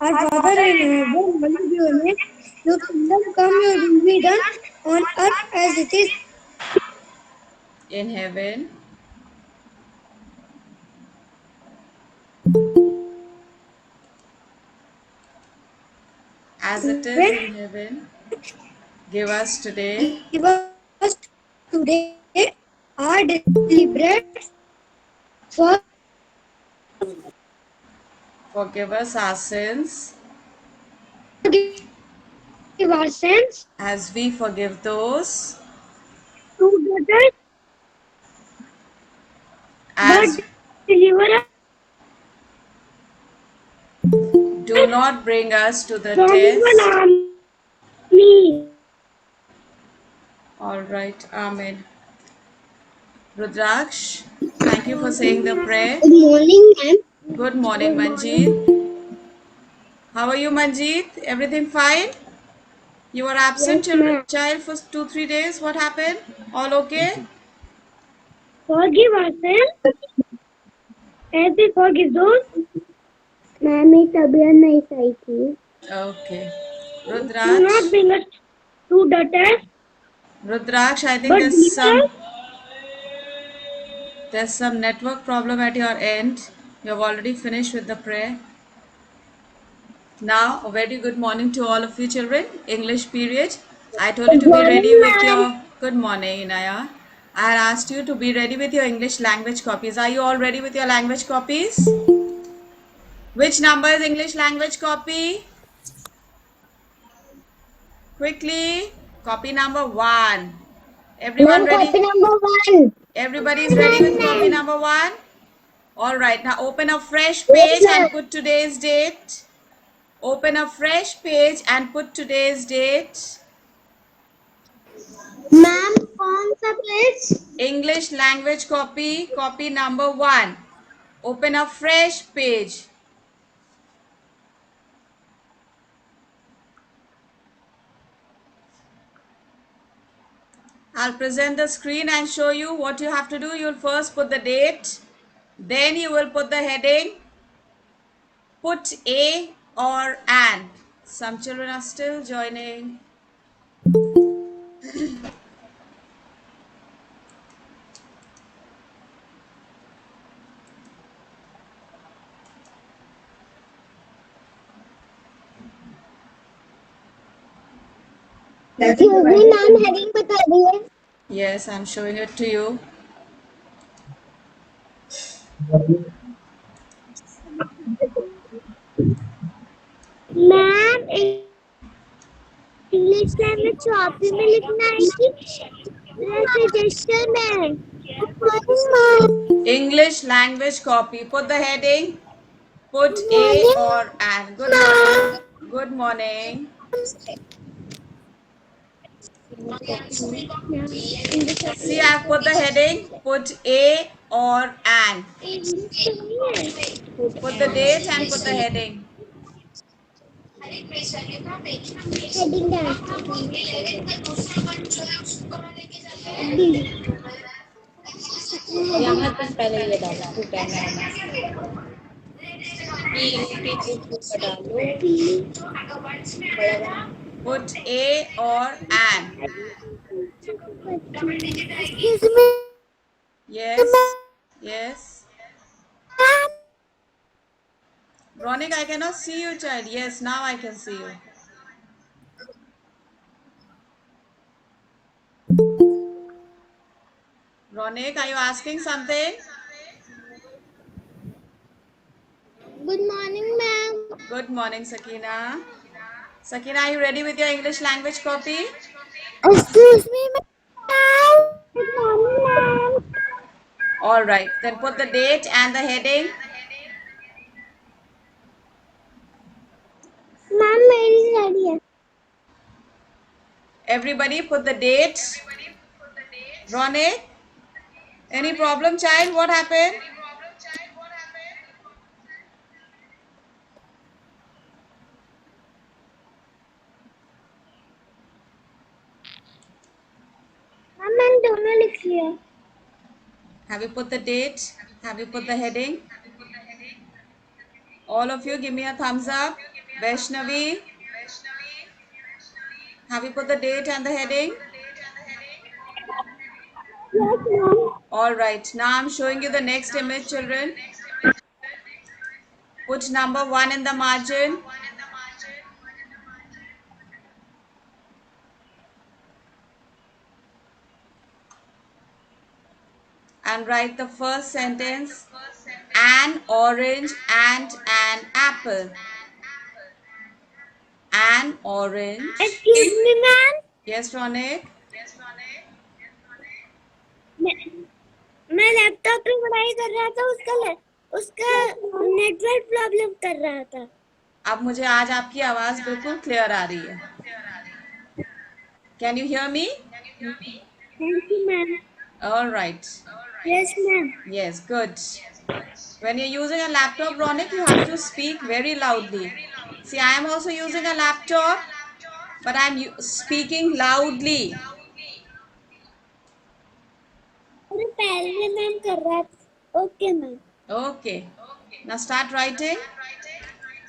Our Father in heaven, hallowed be your name. Your kingdom come, your will be done on earth as it is in heaven. As it is in in heaven. Give us today Give us today our daily bread. forgive us our sins Forgive our sins as we forgive those to debtors, but as deliver us do not bring us to the from test. evil. Amen. All right, Amen. Rudraksh, thank you for saying the prayer. Good morning, ma'am. Good morning, Good Manjeet. morning. How are you, Manjeet? Everything fine? You were absent, Yes, ma'am. child, for 2-3 days. What happened? All okay? Forgive our sins as we forgive those. Ma'am मेरी तबीयत नहीं सही थी. Okay. Do not Rudraksh, bring us to the test, Rudraksh, I think but deliver us. there's some network problem at your end. You have already finished with the prayer. Now, a very good morning to all of you children. English period. I told you Good to be morning, ready with ma'am. your good morning, Inaya. I had asked you to be ready with your English language copies. Are you all ready with your language copies? Which number is English language copy? Quickly. Copy number 1. Everyone Ma'am, copy ready? number 1. Everybody is ready with copy number 1? All right. Now open a fresh Yes, page ma'am. and put today's date. Open a fresh page and put today's date. Ma'am, कौन सा page? English language copy, copy number 1. Open a fresh page. I'll present the screen and show you what you have to do. You'll first put the date, then you will put the heading, put a or an. Some children are still joining. Excuse me, ma'am, heading बता दिए. Yes, I'm showing it to you. Ma'am English language copy में लिखना है कि register में. English language copy. Put the heading, put a or an. Good morning. Good morning. See, I've put the heading, put a or an. Put the date and put the heading. Heading यहाँ तुम पहले ये डालो to camera डालो बड़ा वाला Put a or an. Excuse me, Yes. Yes. Ronik, I cannot see you, child. Yes, now I can see you. Ronik, are you asking something? good morning, ma'am. Good morning, Sakina. Sakina, are you ready with your English language copy? Excuse me, ma'am. Good morning, ma'am. All right. Then put the date and the heading. Ma'am मेरी ready है. Everybody put the date. Ronik, any problem, child? What happened? Ma'am मैंने दोनों लिख लिया. Have you put the date? Have you put the heading? All of you, give me a thumbs up. Vaishnavi, have you put the date and the heading? Yes, ma'am. All right. Now I'm showing you the next image, children. Put number 1 in the margin. And write the first sentence. An orange and an apple. An orange. Excuse me, ma'am. Yes, Ronik. मैं laptop पे पढ़ाई कर रहा था, उसका network problem कर रहा था. अब मुझे आज आपकी आवाज बिल्कुल क्लियर आ रही है. Can you hear me? Thank you, ma'am. All right. Yes, ma'am. Yes, good. When you're using a laptop, Ronik, you have to speak very loudly. See, I am also using a laptop, but I'm speaking loudly. अरे पहले ma'am कर रहा था. Okay, ma'am. Okay. Now start writing.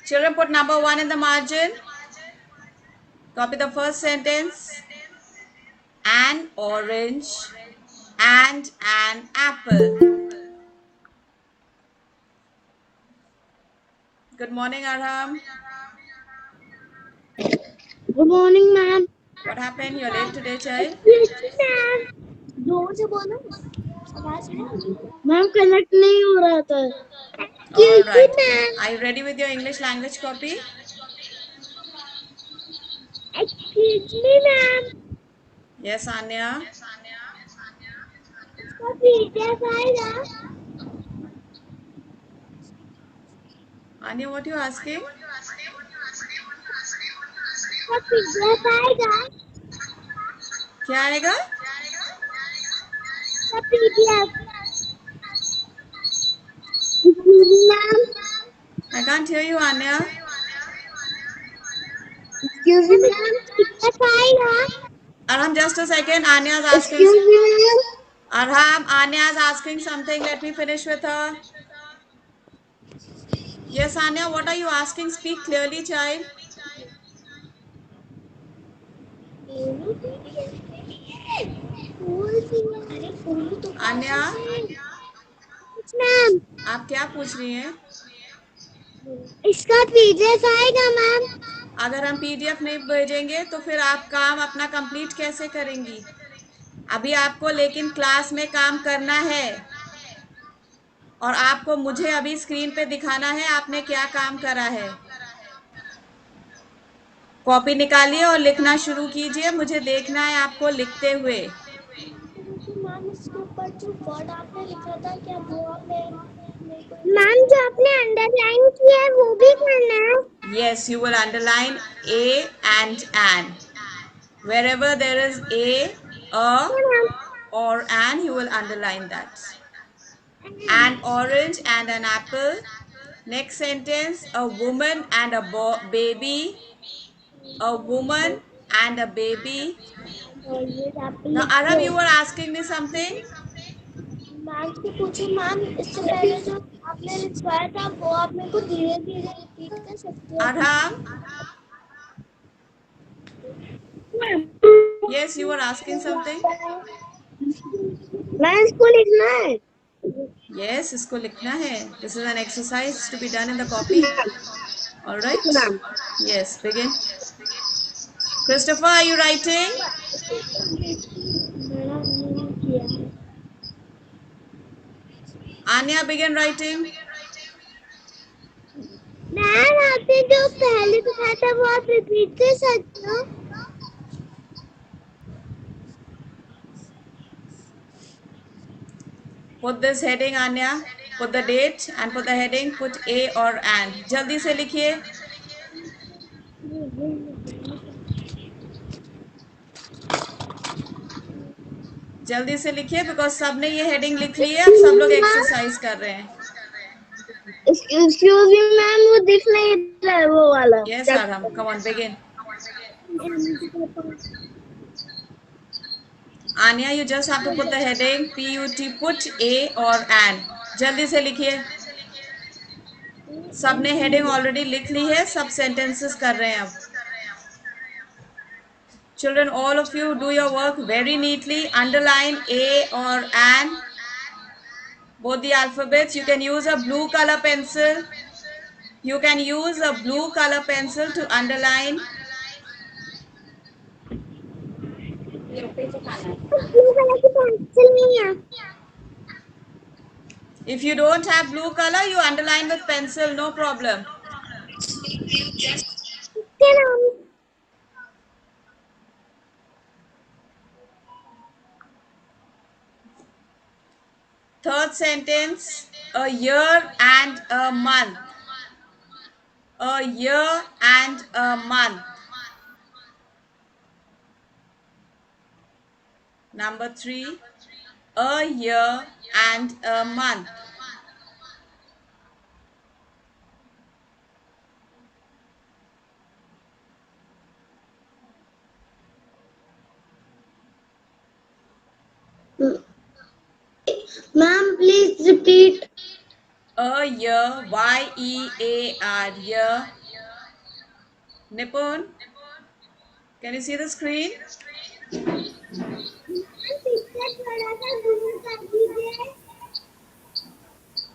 Children, put number 1 in the margin. Copy the first sentence. An orange and an apple. Good morning, Arham. Good morning, ma'am. What happened? You're late today, child? Yes, ma'am. जोर से बोलो. आवाज नहीं. Ma'am connect नहीं हो रहा था. All Excuse me, right. ma'am. Are you ready with your English language copy? Excuse me, ma'am. Yes, Anya. इसका PDF आएगा. Anya, what you asking? इसका PDF आएगा. क्या आएगा? इसका PDF. Excuse me, ma'am. I can't hear you, Anya. Excuse me, ma'am. PDF आएगा. Arham, just a second. Anya is asking. Excuse me, ma'am. Arham, Anya is asking something. Let me finish with her. Yes, Anya, what are you asking? Speak clearly, child. Anya, ma'am आप क्या पूछ रही हैं? इसका PDF आएगा ma'am. अगर हम PDF नहीं भेजेंगे तो फिर आप काम अपना कंप्लीट कैसे करेंगी? अभी आपको लेकिन क्लास में काम करना है और आपको मुझे अभी स्क्रीन पे दिखाना है आपने क्या काम करा है. कॉपी निकालिए और लिखना शुरू कीजिए. मुझे देखना है आपको लिखते हुए. मैम इसके ऊपर जो वर्ड आपने लिखा था क्या वो आपने मैम जो आपने अंडरलाइन किया है वो भी करना है. Yes, you will underline a and an. Wherever there is a or an, you will underline that. An orange and an apple. Next sentence, a woman and a baby. A woman and a baby. Now, Arham, you were asking me something? Ma'am से पूछो ma'am इससे पहले जो आपने लिखवाया था वो आप मेरे को धीरे धीरे रिपीट कर सकते हो. Arham? Yes, you were asking something? Ma'am इसको लिखना है. Yes, इसको लिखना है. This is an exercise to be done in the copy. All right? Yes, begin. Christopher, are you writing? Anya, begin writing. Ma'am आपने जो पहले बताया था वो आप रिपीट कर सकते हो. Put this heading, Anya. Put the date and put the heading. Put A or an. जल्दी से लिखिए. जल्दी से लिखिए बिकॉज सब ने ये हेडिंग लिख ली है. अब सब लोग एक्सरसाइज कर रहे हैं. Excuse me, मैम वो दिख नहीं रहा है वो वाला. Yes, Arham. Come on, begin. Anya, you just have to put the heading. PUT. Put A or an. जल्दी से लिखिए. सबने हेडिंग ऑलरेडी लिख ली है, सब सेंटेंसेस कर रहे हैं अब. Children, all of you do your work very neatly. Underline a or an. Both the alphabets. You can use a blue color pencil. You can use a blue color pencil to underline. If you don't have blue color, you underline with pencil, no problem. Third sentence, a year and a month. A year and a month. Number 3, a year and a month. Ma'am, please repeat. A year, Y-E-A-R, year. Nipun, can you see the screen?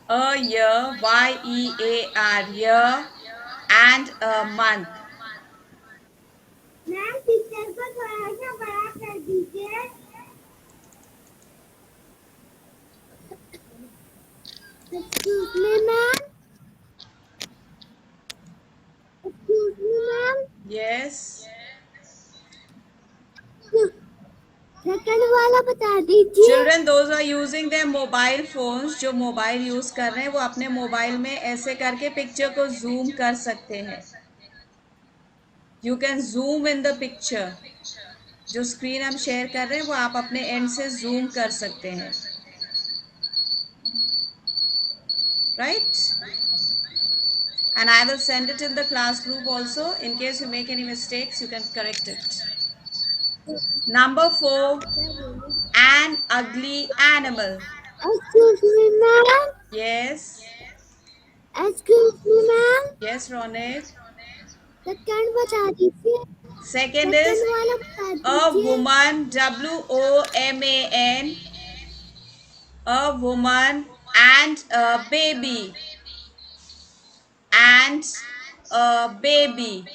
A year, Y-E-A-R, year, and a month. Ma'am picture को थोड़ा सा बड़ा कर दीजिए. Excuse me, ma'am. Excuse me, ma'am. Yes. Second वाला बता दीजिए. Children, those are using their mobile phones, जो मोबाइल यूज कर रहे हैं वो अपने मोबाइल में ऐसे करके पिक्चर को जूम कर सकते हैं. You can zoom in the picture. जो स्क्रीन हम शेयर कर रहे हैं वो आप अपने एंड से जूम कर सकते हैं. Right? And I will send it in the class group also. In case you make any mistakes, you can correct it. Number 4, an ugly animal. Excuse me, ma'am. Yes. Excuse me, ma'am. Yes, Ronek. Second बता दीजिए. Second is second वाला बता a दीजिए. woman, WOMAN, a woman and a baby. And a baby.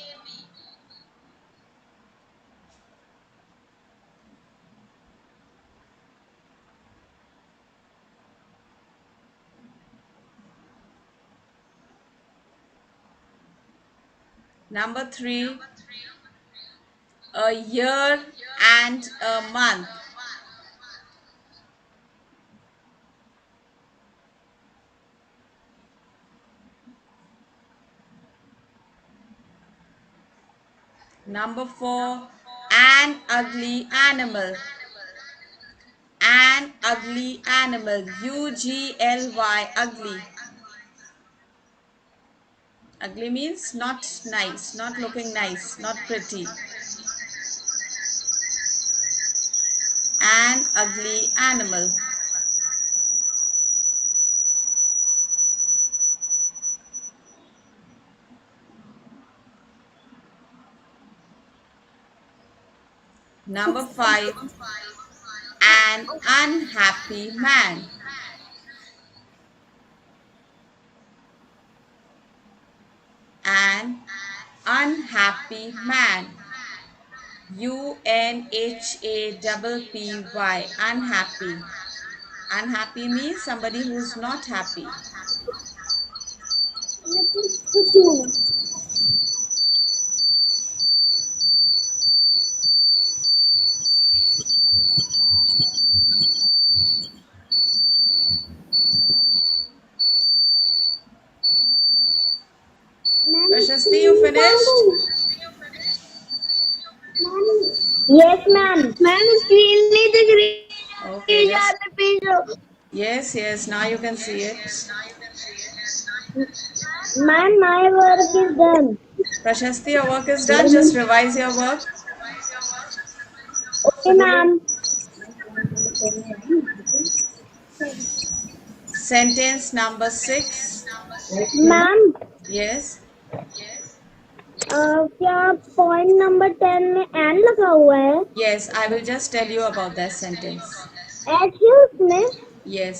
Number 3, a year and a month. Number 4, an ugly animal. An ugly animal. UGLY, ugly. Ugly means not nice, not looking nice, not pretty. An ugly animal. Number 5, an unhappy man. An unhappy man. UNHAPPY, unhappy. Unhappy means somebody who's not happy. Prashasti, you finished? Yes, ma'am. Ma'am, screen नहीं दिख रही. Okay. Please. Yes, now you can see it. Ma'am, my work is done. Prashasti, your work is done. Just revise your work. Okay, ma'am. Sentence number 6. Ma'am Yes. क्या point number 10 में N लगा हुआ है? Yes, I will just tell you about that sentence. H है उसमें? Yes,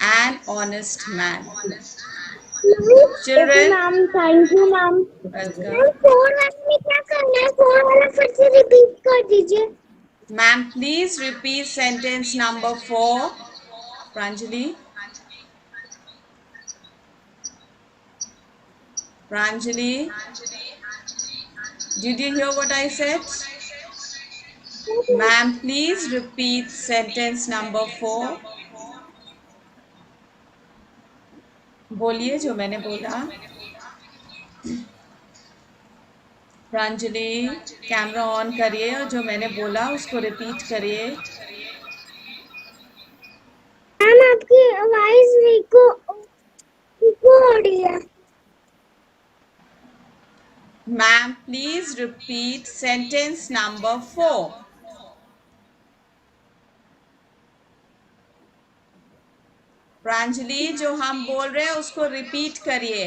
an honest man. Okay Children, ma'am, thank you ma'am. welcome. 4 वाले में क्या करना है? 4 वाला फिर से रिपीट कर दीजिए। Ma'am, please repeat sentence number 4. Pranjali. Pranjali, did you hear what I said? Ma'am, please repeat sentence number 4. बोलिए जो मैंने बोला। प्रांजलि, कैमरा ऑन करिए और जो मैंने बोला उसको रिपीट करिए। मैम आपकी आवाज इको हो रही है। Ma'am, please repeat sentence number 4. Pranjali, जो हम बोल रहे हैं उसको रिपीट करिए।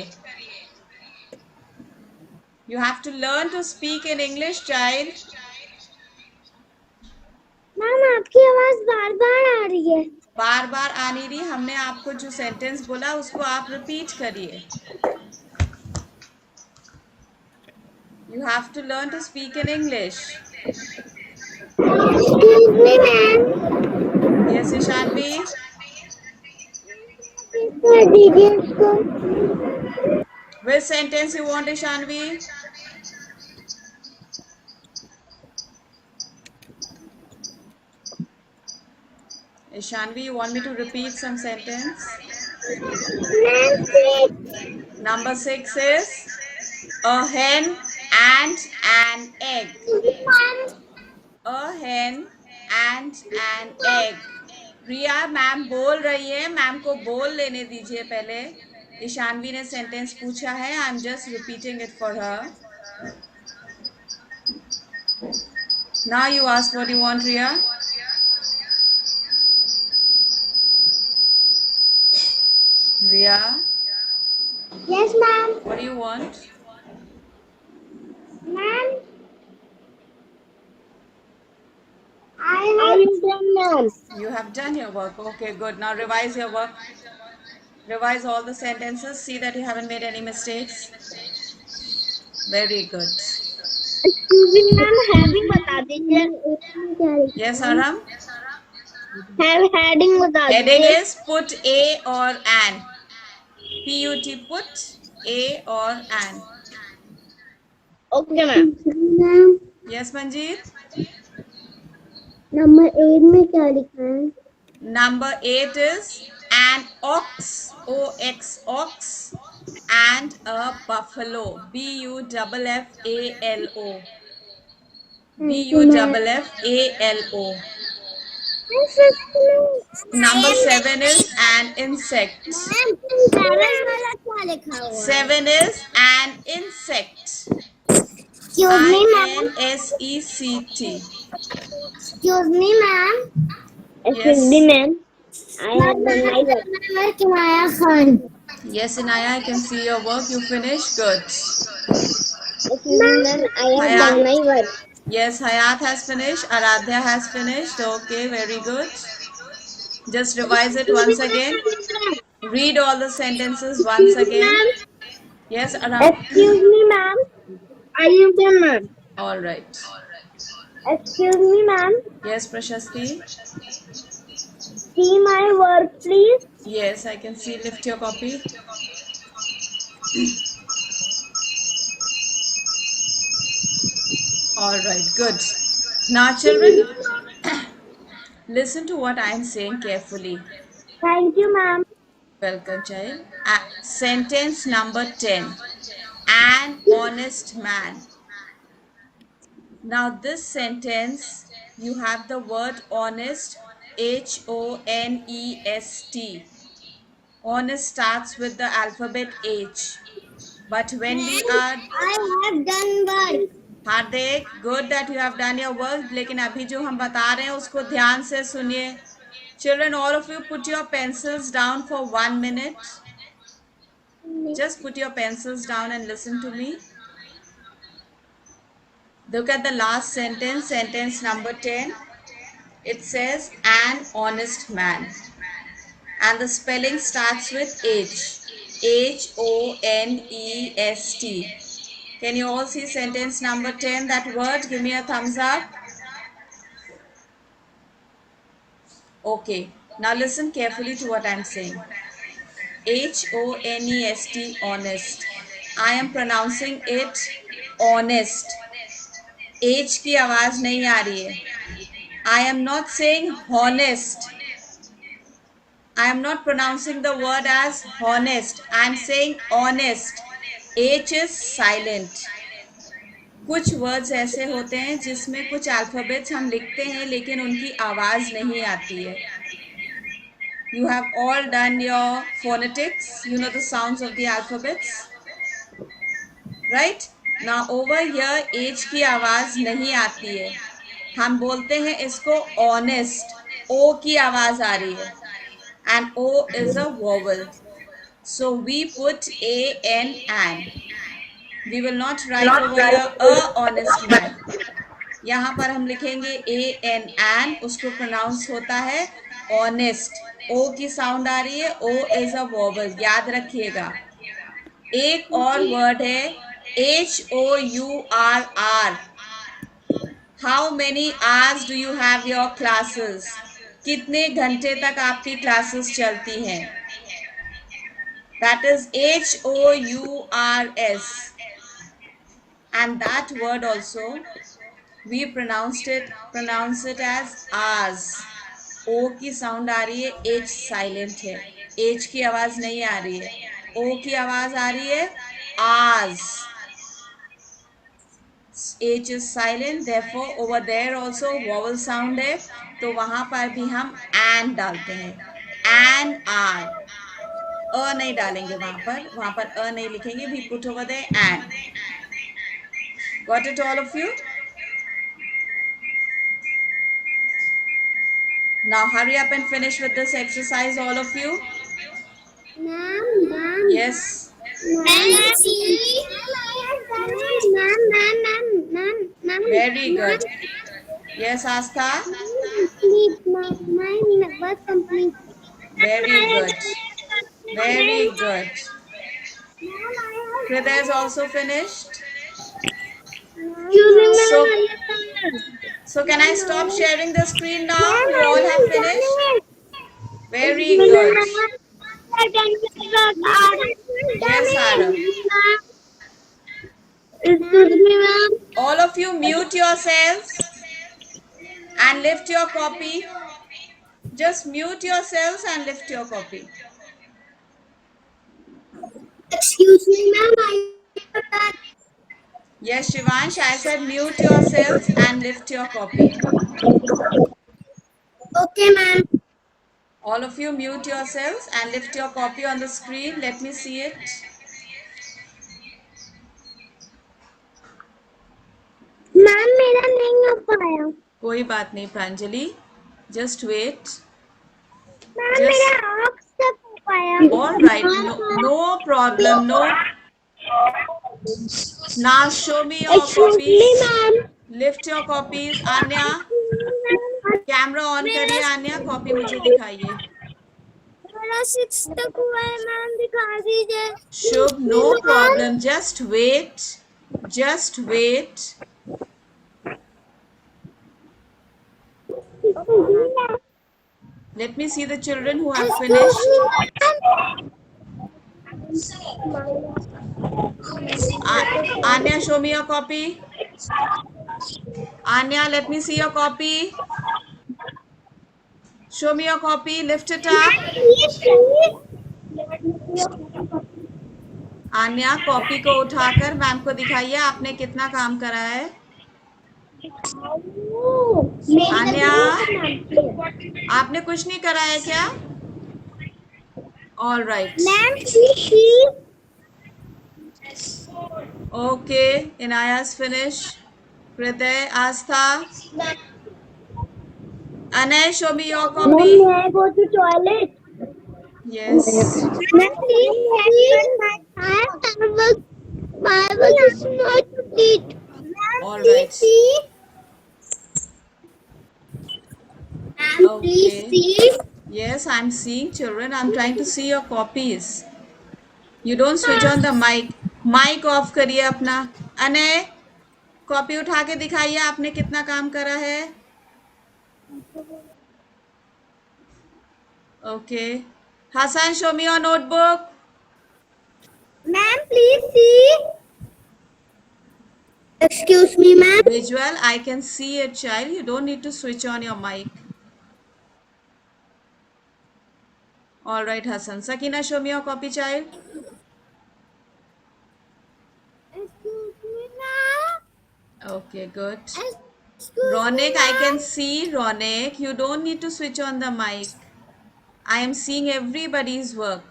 You have to learn to speak in English, child. Ma'am आपकी आवाज बार बार आ रही है। बार बार आ नहीं रही, हमने आपको जो सेंटेंस बोला उसको आप रिपीट करिए। You have to learn to speak in English. Excuse me, ma'am. Yes, Ishanvi. कर दीजिए इसको। Which sentence you want, Ishanvi? Ishanvi, you want me to repeat some sentence? Number 6 is a hen and an egg. A hen and an egg. Priya ma'am बोल रही है, ma'am को बोल लेने दीजिए पहले। ईशानवी ने सेंटेंस पूछा है, I am just repeating it for her. Now you ask what you want, Riya. Riya, Yes, ma'am. what do you want? Ma'am, I have done, ma'am. You have done your work. Okay, good. Now revise your work. Revise all the sentences. See that you haven't made any mistakes. Very good. Excuse me, ma'am. Heading बता दीजिए। Yes, Aram? Heading बता Heading दीजिए। is put a or an. P-U-T, put a or an. Okay, ma'am. Yes, Manjeet? Number 8 में क्या लिखा है? Number 8 is an ox, O-X, ox, and a buffalo, B-U-F-F-A-L-O. B-U-F-F-A-L-O. Number 7 is an insect. 7 is an insect. Excuse me, ma'am. I-N-S-E-C-T. Excuse me, ma'am. Yes. Excuse me, ma'am. I have done my work. Kinaya Khan. Yes, Inaya, I can see your work. You finished? Good. Excuse me, ma'am. I have done my work. Yes, Hayat has finished. Aradhya has finished. Okay, very good. Just revise it once again. Read all the sentences once again. Yes, Aram. Excuse me, ma'am. I am done, ma'am. All right. Excuse me, ma'am. Yes, Prashasti. See my work, please. Yes, I can see. Lift your copy. All right, good. Now, children, listen to what I am saying carefully. Thank you, ma'am. Welcome, child. Sentence number 10. An honest man. Now, this sentence, you have the word honest, H-O-N-E-S-T. Honest starts with the alphabet H. But when we are... I have done work. Hardik, good that you have done your work. लेकिन अभी जो हम बता रहे हैं उसको ध्यान से सुनिए. Children, all of you put your pencils down for 1 minute. Just put your pencils down and listen to me. Look at the last sentence, sentence number 10. It says, an honest man. And the spelling starts with H. Honest. Can you all see sentence number 10, that word? Give me a thumbs up. Okay, now listen carefully to what I'm saying. Honest, honest. I am pronouncing it honest. H की आवाज नहीं आ रही है. I am not saying honest. I am not pronouncing the word as honest. I am saying honest. H is silent. कुछ words ऐसे होते हैं जिसमें कुछ अल्फाबेट्स हम लिखते हैं लेकिन उनकी आवाज नहीं आती है. You have all done your phonetics. You know the sounds of the alphabets, right? Now over here H की आवाज नहीं आती है. हम बोलते हैं इसको honest. O की आवाज आ रही है. And O is a vowel. So we put an. We will not write over here a honest man. यहाँ पर हम लिखेंगे an. उसको प्रोनाउंस होता है honest. O की साउंड आ रही है. O is a vowel. याद रखिएगा. एक और वर्ड है HOURR. How many hours do you have your classes? कितने घंटे तक आपकी क्लासेस चलती हैं? That is HOURS. And that word also we pronounce it as hours. O की साउंड आ रही है. H साइलेंट है. H की आवाज नहीं आ रही है. O की आवाज आ रही है hours. H is silent, therefore over there also vowel sound है, तो वहां पर भी हम an डालते हैं. An hour. अ नहीं डालेंगे वहां पर अ नहीं लिखेंगे. We put over there an. Got it, all of you? Now hurry up and finish with this exercise, all of you. Ma'am. Yes. Ma'am. Very good. Yes, Astha. Mine was complete. Very good. Very good. Krida is also finished. So can I stop sharing the screen now? You all have finished? Very good. Yes, Adam. Excuse me, ma'am. All of you mute yourselves and lift your copy. Just mute yourselves and lift your copy. Excuse me, ma'am. Yes, Shivansh, I said mute yourselves and lift your copy. Okay, ma'am. All of you mute yourselves and lift your copy on the screen. Let me see it. Ma'am मेरा नहीं हो पाया. कोई बात नहीं Pranjali. Just wait. Ma'am मेरा आँख तक हो पाया. All right. No problem. No. Now show me your copies. Lift your copies. Anya, camera on करिए. आन्या, कॉपी मुझे दिखाइए. मेरा 6 तक हुआ है मैम, दिखा दीजिए. Shubh, no problem. Just wait. Let me see the children who have finished. Anya, show me your copy. Anya, let me see your copy. Show me your copy. Lift it up. Anya, copy को उठाकर ma'am को दिखाइए आपने कितना काम करा है. आन्या, आपने कुछ नहीं करा है क्या? All right. Okay, Inaya's finished. Pritay, Astha. Anay, show me your copy. May I go to toilet? Yes. Please, Please Okay. see. Yes, I'm seeing children. I'm trying to see your copies. You don't switch on the mic. Mic off करिए अपना. Anay, copy उठा के दिखाइए आपने कितना काम करा है. Okay. Hassan, show me your notebook. Ma'am, please see. Excuse me, ma'am. Visual, I can see it, child. You don't need to switch on your mic. All right, Hassan. Sakina, show me your copy, child. Excuse me, ma'am. Okay, good. Excuse me, Ronek, I can ma'am. see Ronek. You don't need to switch on the mic. I am seeing everybody's work.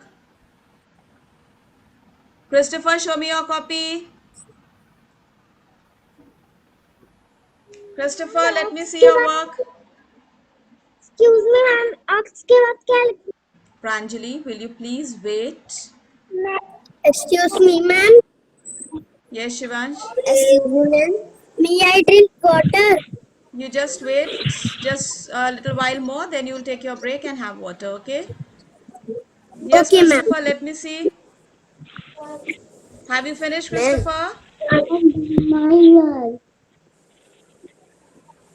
Christopher, show me your copy. Christopher, let me see your work. Excuse me, ma'am. आपके बाद क्या लिखना? Pranjali, will you please wait? Excuse me, ma'am. Yes, Shivansh. Excuse me, ma'am. May I drink water? You just wait just a little while more, then you will take your break and have water, okay? Yes, Okay, ma'am. Christopher, let me see. Have you finished, Christopher? My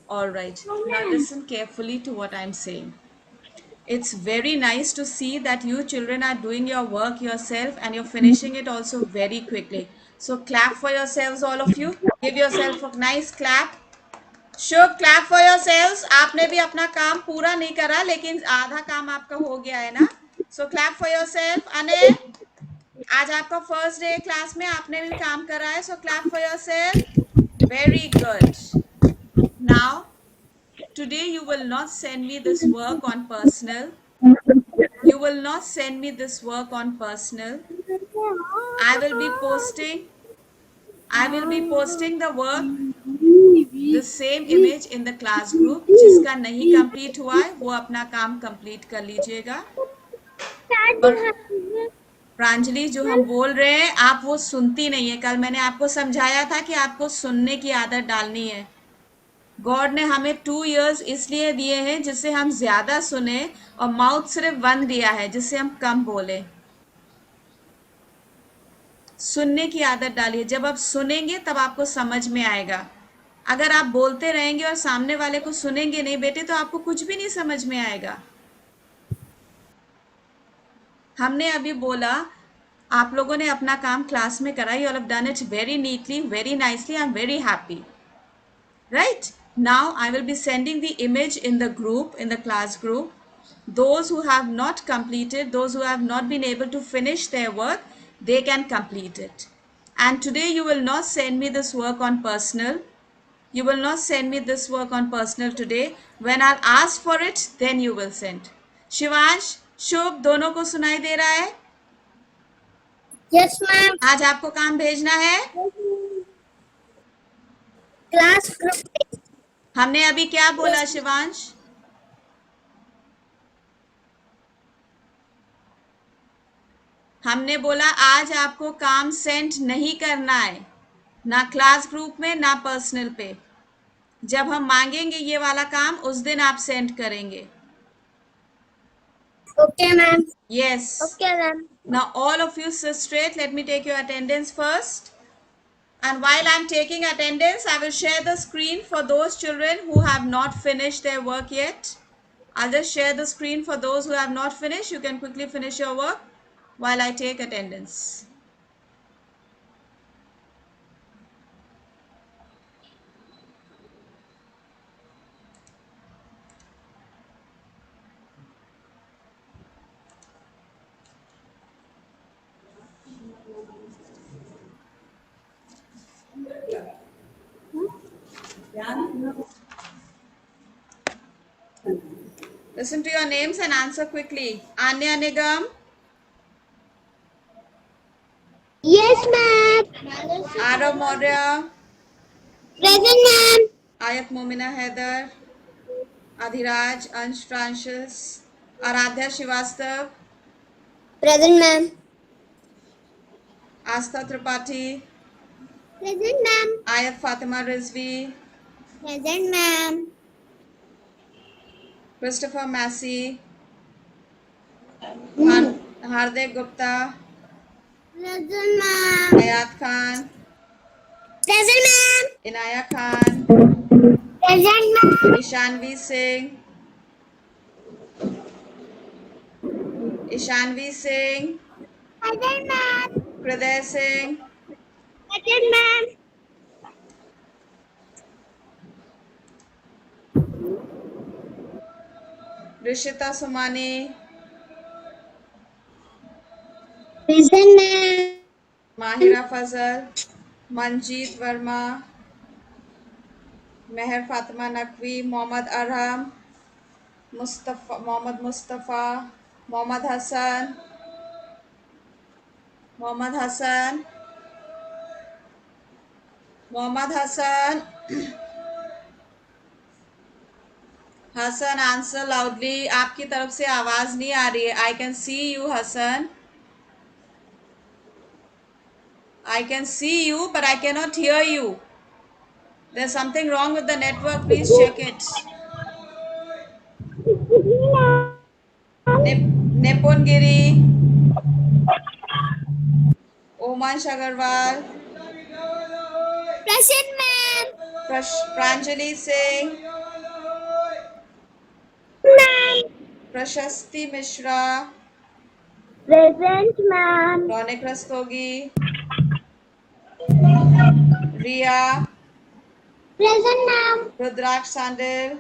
All right. Now listen carefully to what I'm saying. It's very nice to see that you children are doing your work yourself and you're finishing it also very quickly. So clap for yourselves, all of you. Give yourself a nice clap. Shubh clap for yourselves. आपने भी अपना काम पूरा नहीं करा लेकिन आधा काम आपका हो गया है ना. सो क्लैप फॉर योरसेल्फ. अने, आज आपका फर्स्ट डे क्लास में, आपने भी काम करा है. So clap for yourself. Very good. Now today you will not send me this work on personal. You will not send me this work on personal. I will be posting the work, the same image in the class group. जिसका नहीं complete हुआ है वो अपना काम complete कर लीजिएगा. और प्रांजलि, जो हम बोल रहे हैं आप वो सुनती नहीं है. कल मैंने आपको समझाया था कि आपको सुनने की आदत डालनी है. गॉड ने हमें 2 years इसलिए दिए हैं जिससे हम ज्यादा सुने, और माउथ सिर्फ 1 दिया है जिससे हम कम बोले. सुनने की आदत डालिए. जब आप सुनेंगे तब आपको समझ में आएगा. अगर आप बोलते रहेंगे और सामने वाले को सुनेंगे नहीं बेटे, तो आपको कुछ भी नहीं समझ में आएगा. हमने अभी बोला, आप लोगों ने अपना काम क्लास में करा. You all have done it very neatly, very nicely. I am very happy. Right? Now I will be sending the image in the group, in the class group. Those who have not completed, those who have not been able to finish their work, they can complete it. And today you will not send me this work on personal. You will not send me this work on personal today. When I'll ask for it, then you will send. Shivansh, Shubh, दोनों को सुनाई दे रहा है? Yes, ma'am. आज आपको काम भेजना है. Class group. हमने अभी क्या बोला शिवांश? हमने बोला आज आपको काम सेंड नहीं करना है, ना क्लास ग्रुप में ना पर्सनल पे. जब हम मांगेंगे ये वाला काम, उस दिन आप सेंड करेंगे. Okay, ma'am. Yes. Okay, ma'am. Now all of you sit straight. Let me take your attendance first. And while I'm taking attendance, I will share the screen for those children who have not finished their work yet. I'll just share the screen for those who have not finished. You can quickly finish your work while I take attendance. Listen to your names and answer quickly. Anya Nigam. Yes, ma'am. Arav Maurya. Present, ma'am. Ayat Momina Haider. Adhiraj Ansh Francis. Aradhya Shivastav. Present, ma'am. Astha Tripathi. Present, ma'am. Ayat Fatima Rizvi. Present, ma'am. Christopher Massey, Hardik Gupta, Present, ma'am. Ayat Khan, Present, ma'am. Inaya Khan, Present, ma'am. Ishanvi Singh, Ishanvi Singh, Present, ma'am. Hriday Singh, Present, ma'am. Rishita Somani, Present, ma'am. Mahira Fazal, Manjeet Verma, Meher Fatima Naqvi, Mohammad Arham, Mohammad Mustafa, Mohammad Hassan, Mohammad Hassan, Mohammad Hassan, Hassan answer loudly. आपकी तरफ से आवाज नहीं आ रही है. I can see you Hassan. I can see you, but I cannot hear you. There's something wrong with the network. Please check it. Nepongiri, Oman Agarwal, Present, ma'am. Pranjali Singh, Ma'am. Prashasti Mishra, Present, ma'am. Ronik Rastogi, Ria, Present, ma'am. Rudraksh Sandil,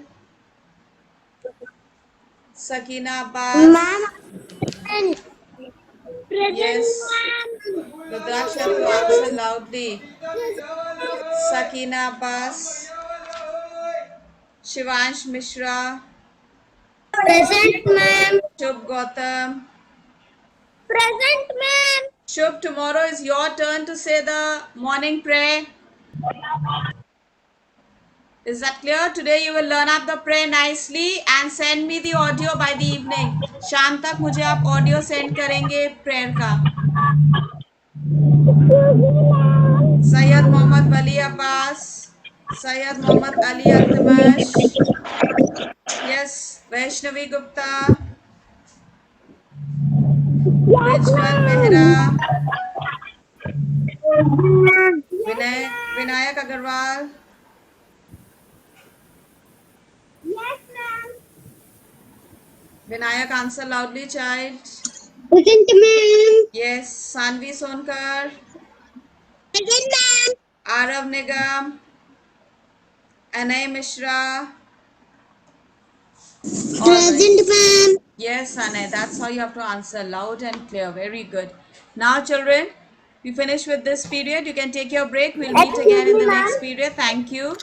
Sakina Abbas. Ma'am. Present. Present, Yes. ma'am. Rudraksh, you have to answer loudly. Sakina Abbas, Shivansh Mishra, Present, ma'am. Shubh Gautam. Present, ma'am. Shubh, tomorrow is your turn to say the morning prayer. Is that clear? Today you will learn up the prayer nicely and send me the audio by the evening. शाम तक मुझे आप audio send करेंगे prayer का. Syed Mohammad Wali Abbas, Syed Mohammad Ali Altamash, yes, Vaishnavi Gupta, Rizwan Mehra, Vinayak Agarwal, Yes, ma'am. Vinayak answer loudly child. Present, ma'am. Yes, Saanvi Sonkar, Present, ma'am. Aarav Nigam, Anay Mishra. Present, ma'am. Yes, Anay, that's how you have to answer, loud and clear. Very good. Now, children, we finish with this period. You can take your break. We'll meet again in the next period. Thank you.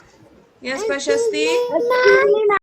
Yes, Prashasti. Excuse me, ma'am.